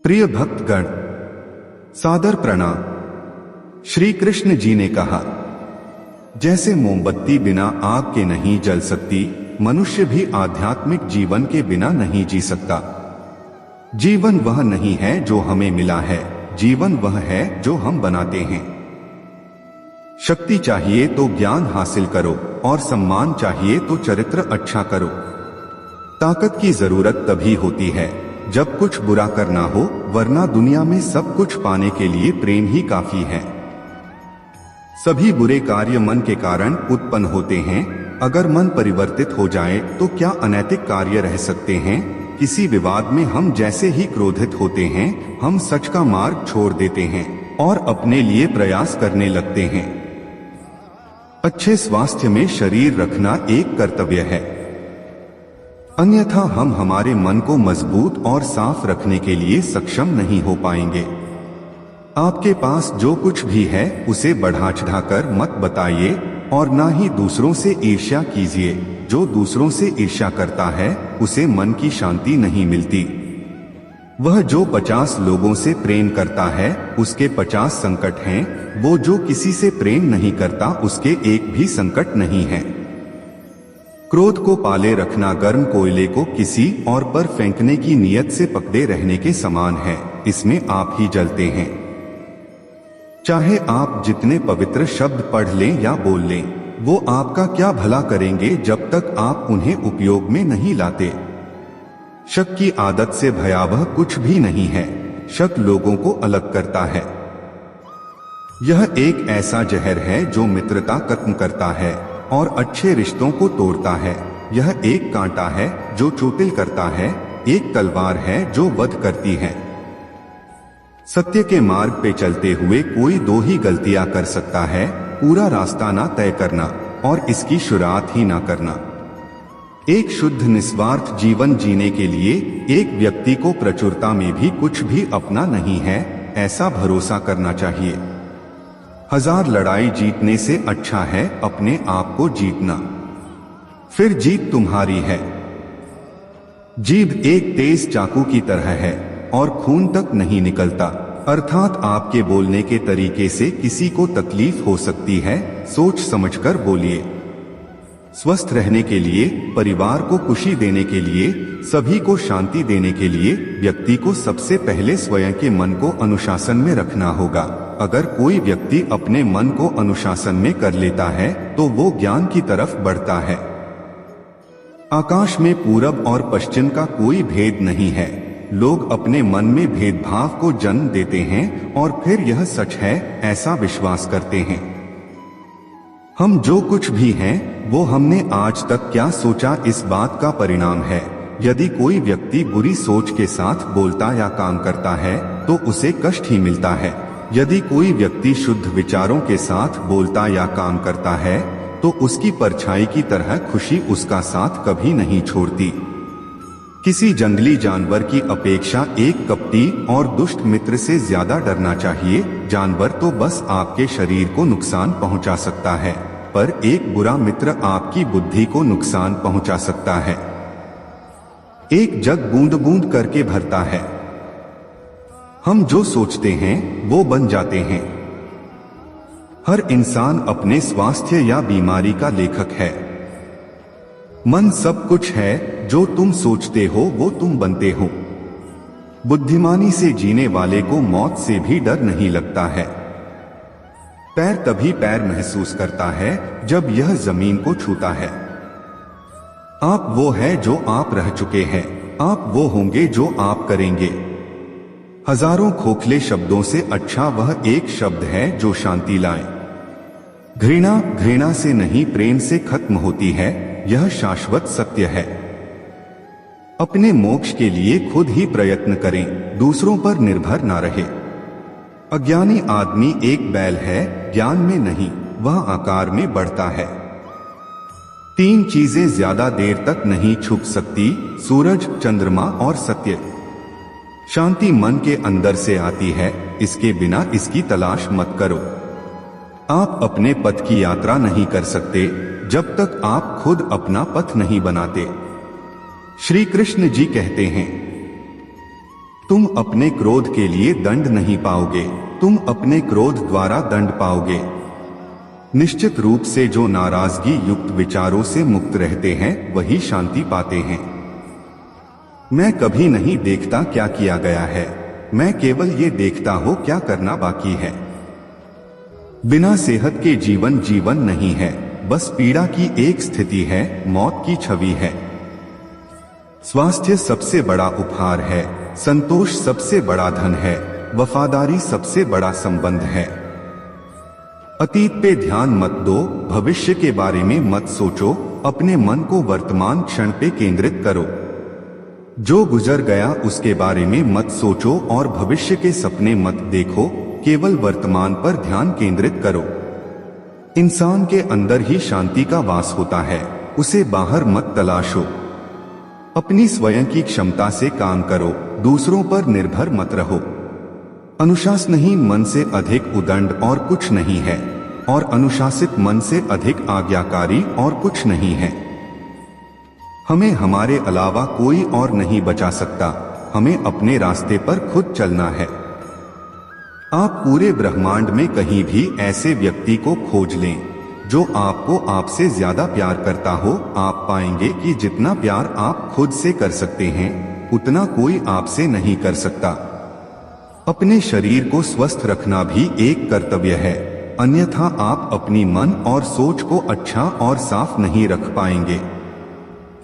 प्रिय भक्तगण, सादर प्रणाम। श्री कृष्ण जी ने कहा, जैसे मोमबत्ती बिना आग के नहीं जल सकती, मनुष्य भी आध्यात्मिक जीवन के बिना नहीं जी सकता। जीवन वह नहीं है जो हमें मिला है, जीवन वह है जो हम बनाते हैं। शक्ति चाहिए तो ज्ञान हासिल करो और सम्मान चाहिए तो चरित्र अच्छा करो। ताकत की जरूरत तभी होती है जब कुछ बुरा करना हो, वरना दुनिया में सब कुछ पाने के लिए प्रेम ही काफी है। सभी बुरे कार्य मन के कारण उत्पन्न होते हैं। अगर मन परिवर्तित हो जाए तो क्या अनैतिक कार्य रह सकते हैं? किसी विवाद में हम जैसे ही क्रोधित होते हैं, हम सच का मार्ग छोड़ देते हैं और अपने लिए प्रयास करने लगते हैं। अच्छे स्वास्थ्य में शरीर रखना एक कर्तव्य है, अन्यथा हम हमारे मन को मजबूत और साफ रखने के लिए सक्षम नहीं हो पाएंगे। आपके पास जो कुछ भी है उसे बढ़ा चढ़ाकर मत बताइए और ना ही दूसरों से ईर्ष्या कीजिए। जो दूसरों से ईर्ष्या करता है उसे मन की शांति नहीं मिलती। वह जो 50 लोगों से प्रेम करता है उसके 50 संकट हैं, वो जो किसी से प्रेम नहीं करता उसके एक भी संकट नहीं है। क्रोध को पाले रखना गर्म कोयले को किसी और पर फेंकने की नियत से पकड़े रहने के समान है, इसमें आप ही जलते हैं। चाहे आप जितने पवित्र शब्द पढ़ लें या बोल लें, वो आपका क्या भला करेंगे जब तक आप उन्हें उपयोग में नहीं लाते। शक की आदत से भयावह कुछ भी नहीं है। शक लोगों को अलग करता है। यह एक ऐसा जहर है जो मित्रता खत्म करता है और अच्छे रिश्तों को तोड़ता है। यह एक कांटा है जो चोटिल करता है, एक तलवार है जो वध करती है। सत्य के मार्ग पे चलते हुए कोई दो ही गलतियां कर सकता है, पूरा रास्ता ना तय करना और इसकी शुरुआत ही ना करना। एक शुद्ध निस्वार्थ जीवन जीने के लिए एक व्यक्ति को प्रचुरता में भी कुछ भी अपना नहीं है, ऐसा भरोसा करना चाहिए। 1000 लड़ाई जीतने से अच्छा है अपने आप को जीतना, फिर जीत तुम्हारी है। जीभ एक तेज चाकू की तरह है और खून तक नहीं निकलता, अर्थात आपके बोलने के तरीके से किसी को तकलीफ हो सकती है। सोच समझकर बोलिए। स्वस्थ रहने के लिए, परिवार को खुशी देने के लिए, सभी को शांति देने के लिए व्यक्ति को सबसे पहले स्वयं के मन को अनुशासन में रखना होगा। अगर कोई व्यक्ति अपने मन को अनुशासन में कर लेता है तो वो ज्ञान की तरफ बढ़ता है। आकाश में पूरब और पश्चिम का कोई भेद नहीं है। लोग अपने मन में भेदभाव को जन्म देते हैं और फिर यह सच है ऐसा विश्वास करते हैं। हम जो कुछ भी हैं वो हमने आज तक क्या सोचा इस बात का परिणाम है। यदि कोई व्यक्ति बुरी सोच के साथ बोलता या काम करता है तो उसे कष्ट ही मिलता है। यदि कोई व्यक्ति शुद्ध विचारों के साथ बोलता या काम करता है तो उसकी परछाई की तरह खुशी उसका साथ कभी नहीं छोड़ती। किसी जंगली जानवर की अपेक्षा एक कपटी और दुष्ट मित्र से ज्यादा डरना चाहिए। जानवर तो बस आपके शरीर को नुकसान पहुंचा सकता है, पर एक बुरा मित्र आपकी बुद्धि को नुकसान पहुंचा सकता है। एक जग बूंद बूंद करके भरता है। हम जो सोचते हैं वो बन जाते हैं। हर इंसान अपने स्वास्थ्य या बीमारी का लेखक है। मन सब कुछ है, जो तुम सोचते हो वो तुम बनते हो। बुद्धिमानी से जीने वाले को मौत से भी डर नहीं लगता है। पैर तभी पैर महसूस करता है जब यह जमीन को छूता है। आप वो है जो आप रह चुके हैं, आप वो होंगे जो आप करेंगे। हजारों खोखले शब्दों से अच्छा वह एक शब्द है जो शांति लाए। घृणा घृणा से नहीं प्रेम से खत्म होती है, यह शाश्वत सत्य है। अपने मोक्ष के लिए खुद ही प्रयत्न करें, दूसरों पर निर्भर ना रहे। अज्ञानी आदमी एक बैल है, ज्ञान में नहीं, वह आकार में बढ़ता है। 3 चीजें ज्यादा देर तक नहीं छुप सकती, सूरज, चंद्रमा और सत्य। शांति मन के अंदर से आती है, इसके बिना इसकी तलाश मत करो। आप अपने पथ की यात्रा नहीं कर सकते जब तक आप खुद अपना पथ नहीं बनाते। श्री कृष्ण जी कहते हैं, तुम अपने क्रोध के लिए दंड नहीं पाओगे, तुम अपने क्रोध द्वारा दंड पाओगे। निश्चित रूप से जो नाराजगी युक्त विचारों से मुक्त रहते हैं वही शांति पाते हैं। मैं कभी नहीं देखता क्या किया गया है, मैं केवल ये देखता हूं क्या करना बाकी है। बिना सेहत के जीवन जीवन नहीं है, बस पीड़ा की एक स्थिति है, मौत की छवि है। स्वास्थ्य सबसे बड़ा उपहार है, संतोष सबसे बड़ा धन है, वफादारी सबसे बड़ा संबंध है। अतीत पे ध्यान मत दो, भविष्य के बारे में मत सोचो, अपने मन को वर्तमान क्षण पे केंद्रित करो। जो गुजर गया उसके बारे में मत सोचो और भविष्य के सपने मत देखो, केवल वर्तमान पर ध्यान केंद्रित करो। इंसान के अंदर ही शांति का वास होता है, उसे बाहर मत तलाशो। अपनी स्वयं की क्षमता से काम करो, दूसरों पर निर्भर मत रहो। अनुशासनहीन मन से अधिक उदंड और कुछ नहीं है, और अनुशासित मन से अधिक आज्ञाकारी और कुछ नहीं है। हमें हमारे अलावा कोई और नहीं बचा सकता, हमें अपने रास्ते पर खुद चलना है। आप पूरे ब्रह्मांड में कहीं भी ऐसे व्यक्ति को खोज लें जो आपको आपसे ज्यादा प्यार करता हो, आप पाएंगे कि जितना प्यार आप खुद से कर सकते हैं उतना कोई आपसे नहीं कर सकता। अपने शरीर को स्वस्थ रखना भी एक कर्तव्य है, अन्यथा आप अपनी मन और सोच को अच्छा और साफ नहीं रख पाएंगे।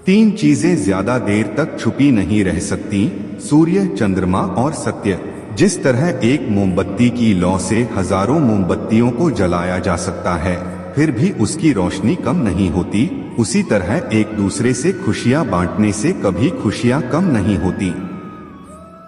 3 चीजें ज्यादा देर तक छुपी नहीं रह सकती, सूर्य, चंद्रमा और सत्य। जिस तरह एक मोमबत्ती की लौ से हजारों मोमबत्तियों को जलाया जा सकता है फिर भी उसकी रोशनी कम नहीं होती, उसी तरह एक दूसरे से खुशियां बांटने से कभी खुशियां कम नहीं होती।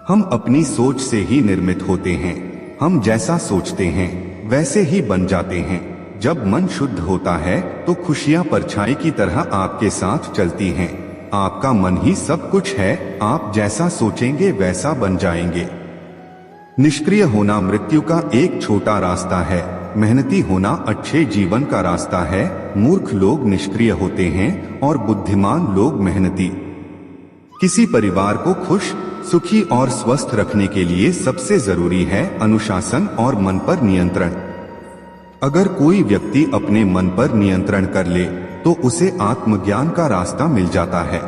हम अपनी सोच से ही निर्मित होते हैं, हम जैसा सोचते हैं वैसे ही बन जाते हैं। जब मन शुद्ध होता है तो खुशियां परछाई की तरह आपके साथ चलती हैं। आपका मन ही सब कुछ है, आप जैसा सोचेंगे वैसा बन जाएंगे। निष्क्रिय होना मृत्यु का एक छोटा रास्ता है, मेहनती होना अच्छे जीवन का रास्ता है। मूर्ख लोग निष्क्रिय होते हैं और बुद्धिमान लोग मेहनती। किसी परिवार को खुश, सुखी और स्वस्थ रखने के लिए सबसे जरूरी है अनुशासन और मन पर नियंत्रण। अगर कोई व्यक्ति अपने मन पर नियंत्रण कर ले तो उसे आत्मज्ञान का रास्ता मिल जाता है।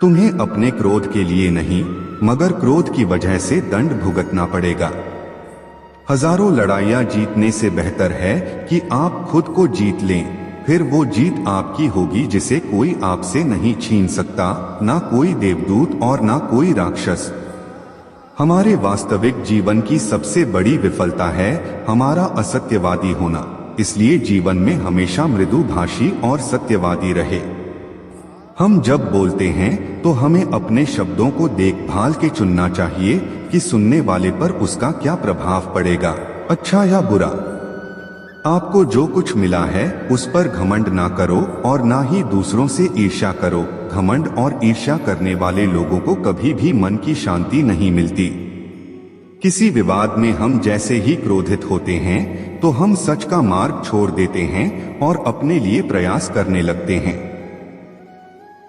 तुम्हें अपने क्रोध के लिए नहीं मगर क्रोध की वजह से दंड भुगतना पड़ेगा। हजारों लड़ाइयां जीतने से बेहतर है कि आप खुद को जीत लें, फिर वो जीत आपकी होगी जिसे कोई आपसे नहीं छीन सकता, ना कोई देवदूत और ना कोई राक्षस। हमारे वास्तविक जीवन की सबसे बड़ी विफलता है हमारा असत्यवादी होना, इसलिए जीवन में हमेशा मृदुभाषी और सत्यवादी रहे। हम जब बोलते हैं तो हमें अपने शब्दों को देखभाल के चुनना चाहिए कि सुनने वाले पर उसका क्या प्रभाव पड़ेगा, अच्छा या बुरा। आपको जो कुछ मिला है उस पर घमंड ना करो और ना ही दूसरों से ईर्ष्या करो। घमंड और ईर्ष्या करने वाले लोगों को कभी भी मन की शांति नहीं मिलती। किसी विवाद में हम जैसे ही क्रोधित होते हैं तो हम सच का मार्ग छोड़ देते हैं और अपने लिए प्रयास करने लगते हैं।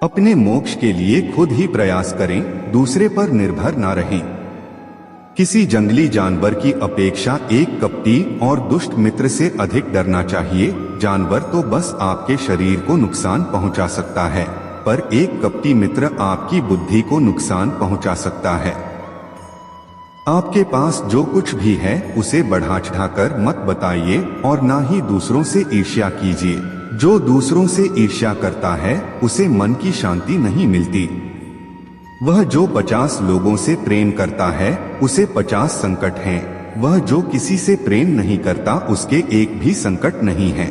अपने मोक्ष के लिए खुद ही प्रयास करें, दूसरे पर निर्भर ना रहें। किसी जंगली जानवर की अपेक्षा एक कपटी और दुष्ट मित्र से अधिक डरना चाहिए। जानवर तो बस आपके शरीर को नुकसान पहुंचा सकता है, पर एक कपटी मित्र आपकी बुद्धि को नुकसान पहुंचा सकता है। आपके पास जो कुछ भी है उसे बढ़ा चढ़ाकर मत बताइए और ना ही दूसरों से ईर्ष्या कीजिए। जो दूसरों से ईर्ष्या करता है उसे मन की शांति नहीं मिलती। वह जो 50 लोगों से प्रेम करता है उसे 50 संकट हैं। वह जो किसी से प्रेम नहीं करता उसके एक भी संकट नहीं है।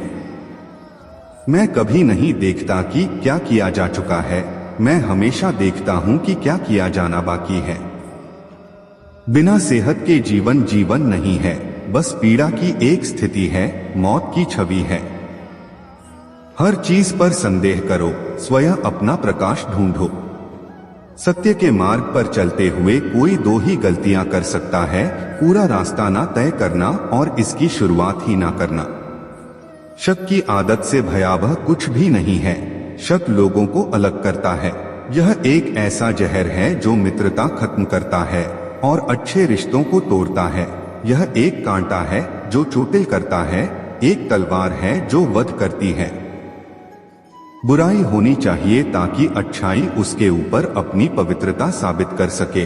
मैं कभी नहीं देखता कि क्या किया जा चुका है, मैं हमेशा देखता हूं कि क्या किया जाना बाकी है। बिना सेहत के जीवन जीवन नहीं है, बस पीड़ा की एक स्थिति है, मौत की छवि है। हर चीज पर संदेह करो, स्वयं अपना प्रकाश ढूंढो। सत्य के मार्ग पर चलते हुए कोई 2 ही गलतियां कर सकता है, पूरा रास्ता ना तय करना और इसकी शुरुआत ही ना करना। शक की आदत से भयावह कुछ भी नहीं है। शक लोगों को अलग करता है। यह एक ऐसा जहर है जो मित्रता खत्म करता है और अच्छे रिश्तों को तोड़ता है। यह एक कांटा है जो चोटिल करता है, एक तलवार है जो वध करती है। बुराई होनी चाहिए ताकि अच्छाई उसके ऊपर अपनी पवित्रता साबित कर सके।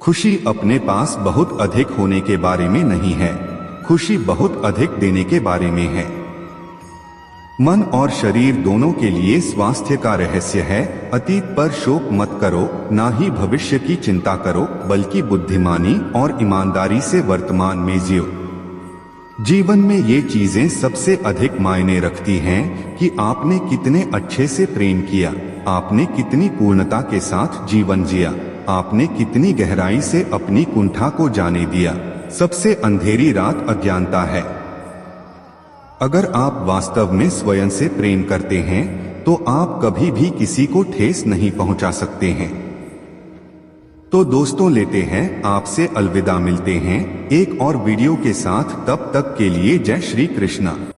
खुशी अपने पास बहुत अधिक होने के बारे में नहीं है, खुशी बहुत अधिक देने के बारे में है। मन और शरीर दोनों के लिए स्वास्थ्य का रहस्य है। अतीत पर शोक मत करो, ना ही भविष्य की चिंता करो, बल्कि बुद्धिमानी और ईमानदारी से वर्तमान में जियो। जीवन में ये चीजें सबसे अधिक मायने रखती हैं कि आपने कितने अच्छे से प्रेम किया, आपने कितनी पूर्णता के साथ जीवन जिया, आपने कितनी गहराई से अपनी कुंठा को जाने दिया। सबसे अंधेरी रात अज्ञानता है। अगर आप वास्तव में स्वयं से प्रेम करते हैं तो आप कभी भी किसी को ठेस नहीं पहुंचा सकते हैं। तो दोस्तों, लेते हैं आपसे अलविदा। मिलते हैं एक और वीडियो के साथ, तब तक के लिए जय श्री कृष्णा।